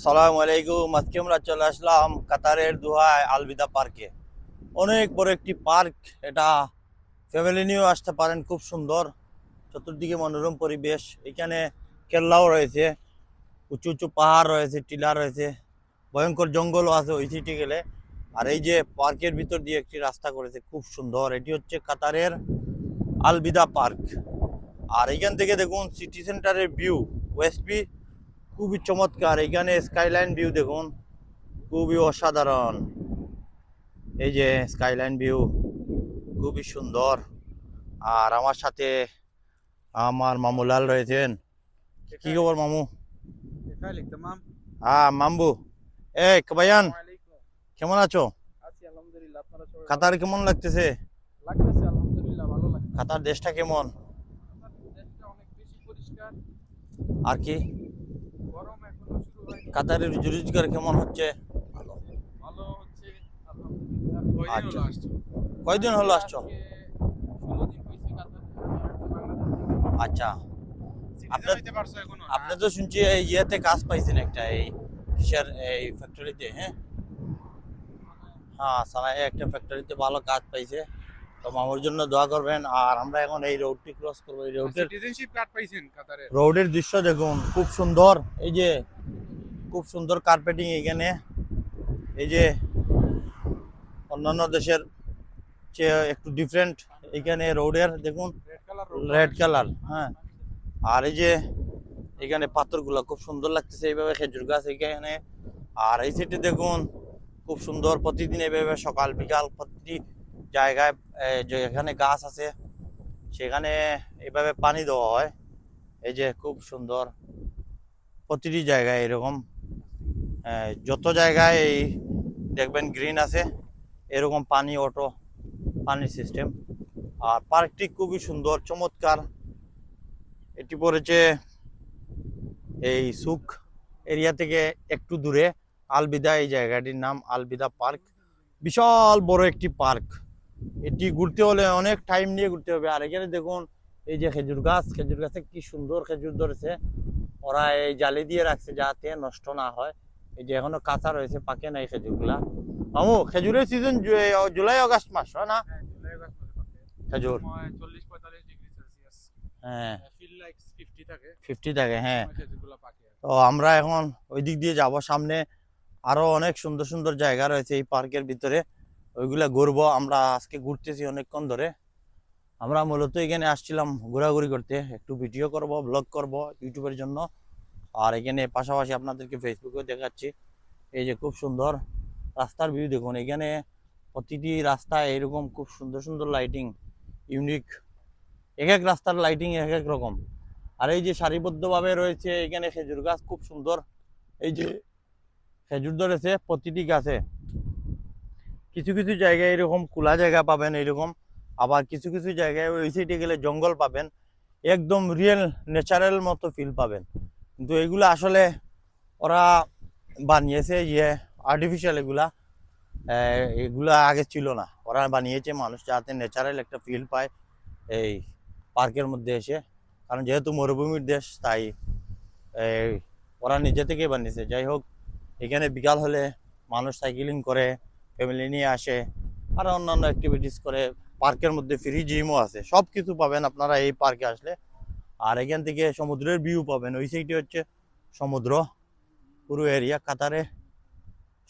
সালামু আলাইকুম। আজকে আমরা চলে আসলাম কাতারের দোহায় আলবিদা পার্কে। অনেক বড় একটি পার্ক এটা। ফ্যামিলি নিয়েও আসতে পারেন, খুব সুন্দর। চতুর্দিকে মনোরম পরিবেশ। এখানে কেল্লাও রয়েছে, উঁচু উঁচু পাহাড় রয়েছে, টিলা রয়েছে, ভয়ঙ্কর জঙ্গলও আছে ওই সিটি গেলে। আর এই যে পার্কের ভিতর দিয়ে একটি রাস্তা করেছে, খুব সুন্দর। এটি হচ্ছে কাতারের আলবিদা পার্ক। আর এখান থেকে দেখুন সিটি সেন্টারের ভিউ, ওয়েস্টবি, খুবই চমৎকার। এখানে স্কাইলাইন ভিউ দেখুন, খুবই অসাধারণ। এই যে স্কাইলাইন ভিউ, খুবই সুন্দর। আর আমার সাথে আমার মামুলাল রয়েছেন। কি كيفك؟ খবর মামু? كيفك تمام؟ হ্যাঁ মাম্বু। এ কবায়ান, السلام عليكم. কেমন আছো? আছি আলহামদুলিল্লাহ, আপনারা সবাই ভালো কাতার আছেন? কেমন লাগতেছে? লাগতেছে আলহামদুলিল্লাহ, ভালো লাগতেছে। কাতার দেশটা কেমন? আপনার দেশটা অনেক বেশি পরিষ্কার। আর কি গরম এখনো শুরু হয়নি। কাতারের রোজগার কেমন হচ্ছে? ভালো। ভালো হচ্ছে আলহামদুলিল্লাহ। কয়দিন আচ্ছা, হলো আসছো? কয়দিন আসছি হলো আসছো? আজকে 16 দিন হয়েছে কাতারে। আমি আসছি বাংলাদেশ থেকে। আচ্ছা, সিটিজেন আপনার হইতে পারছো এখনো না? আপনি তো শুনছি এই ইয়েতে কাজ পাইছেন একটা, এই কিসের, এই ফ্যাক্টরিতে। হ্যাঁ, হ্যাঁ সানায় একটা ফ্যাক্টরিতে ভালো কাজ পাইছে। তো মামুর জন্য দোয়া করবেন। আর আমরা এখন এই রোডটি ক্রস করবো। এই রোডের সিটিজেনশিপ কার্ড পাইছেন কাতারের? রোডের দৃশ্য দেখুন, খুব সুন্দর। এই যে খুব সুন্দর কার্পেটিং এখানে। এই যে অন্যান্য দেশের চেয়ে একটু ডিফারেন্ট এখানে রোডের দেখুন, রেড কালার রোড রেড অনেক কালার। সুন্দর। হ্যাঁ, আর এই যে এখানে পাথরগুলো খুব সুন্দর লাগতেছে, এইভাবে খেজুর গাছ এখানে। আর এই সাইডে দেখুন, খুব সুন্দর। প্রতিদিন এইভাবে সকাল বিকাল প্রতিটি জায়গায় যে এখানে গাছ আছে সেখানে এইভাবে পানি দেওয়া হয়। এই যে খুব সুন্দর, প্রতিটি জায়গায় এরকম যত জায়গায় এই দেখবেন গ্রিন আছে, এরকম পানি অটো, পানির সিস্টেম। আর পার্কটি খুবই সুন্দর চমৎকার। এটি পড়েছে এই সুক এরিয়া থেকে একটু দূরে। আলবিদা, এই জায়গাটির নাম আলবিদা পার্ক। বিশাল বড় একটি পার্ক। এটি ঘুরতে হলে অনেক টাইম নিয়ে ঘুরতে হবে। আর এখানে দেখুন, এই যে খেজুর গাছ, খেজুর গাছে কি সুন্দর খেজুর ধরেছে। ওরা এই জালি দিয়ে রাখছে যাতে নষ্ট না হয়। এই যে এখনো কাঁচা রয়েছে, পাকে নাই খেজুরগুলা। মামু, খেজুরের সিজন জুলাই আগস্ট মাস হয় না? হ্যাঁ, জুলাই আগস্ট মাসে পাকে। এই খেজুর, সময় 40-45 ডিগ্রি সেলসিয়াস, হ্যাঁ, ফিল লাইক 50 থাকে। 50 থাকে। এই হ্যাঁ, সময় খেজুরগুলো পাকে। তো আমরা এখন ওই দিক দিয়ে যাব। সামনে আরো অনেক সুন্দর সুন্দর জায়গা রয়েছে এই পার্কের ভিতরে, ওইগুলা ঘুরবো। আমরা আজকে ঘুরতেছি অনেকক্ষণ ধরে। আমরা মূলত এখানে আসছিলাম ঘোরাঘুরি করতে, একটু ভিডিও করব, ব্লগ করব ইউটিউবের জন্য। আর এখানে পাশাপাশি আপনাদেরকে ফেসবুকেও দেখাচ্ছি। এই যে খুব সুন্দর রাস্তার ভিউ দেখুন। এখানে প্রতিটি রাস্তায় এরকম খুব সুন্দর সুন্দর লাইটিং, ইউনিক। এক এক রাস্তার লাইটিং এক এক রকম। আর এই যে সারিবদ্ধভাবে রয়েছে এখানে খেজুর গাছ, খুব সুন্দর। এই যে খেজুর ধরেছে প্রতিটি গাছে। কিছু কিছু জায়গায় এরকম খোলা জায়গা পাবেন এরকম, আবার কিছু কিছু জায়গায় ওই সাইডে গেলে জঙ্গল পাবেন। একদম রিয়েল ন্যাচারাল মতো ফিল পাবেন। কিন্তু এগুলো আসলে ওরা বানিয়েছে ইয়ে আর্টিফিশিয়াল। এগুলা আগে ছিল না, ওরা বানিয়েছে মানুষ যাতে ন্যাচারাল একটা ফিল পায় এই পার্কের মধ্যে এসে। কারণ যেহেতু মরুভূমির দেশ, তাই এই ওরা নিজে থেকেই বানিয়েছে। যাই হোক, এখানে বিকাল হলে মানুষ সাইকেলিং করে, ফ্যামিলি নিয়ে আসে, আর অন্যান্য অ্যাক্টিভিটিস করে। পার্কের মধ্যে ফ্রি জিমও আছে, সব কিছু পাবেন আপনারা এই পার্কে আসলে। আর এখান থেকে সমুদ্রের ভিউ পাবেন। ওই সাইডে হচ্ছে সমুদ্র, পুরো এরিয়া কাতারে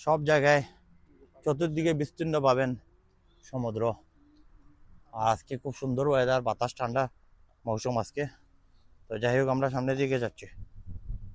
সব জায়গায় চতুর্দিকে বিস্তীর্ণ পাবেন সমুদ্র। আর আজকে খুব সুন্দর ওয়েদার, বাতাস ঠান্ডা মৌসুম আজকে। তো যাই হোক, আমরা সামনের দিকে যাচ্ছি।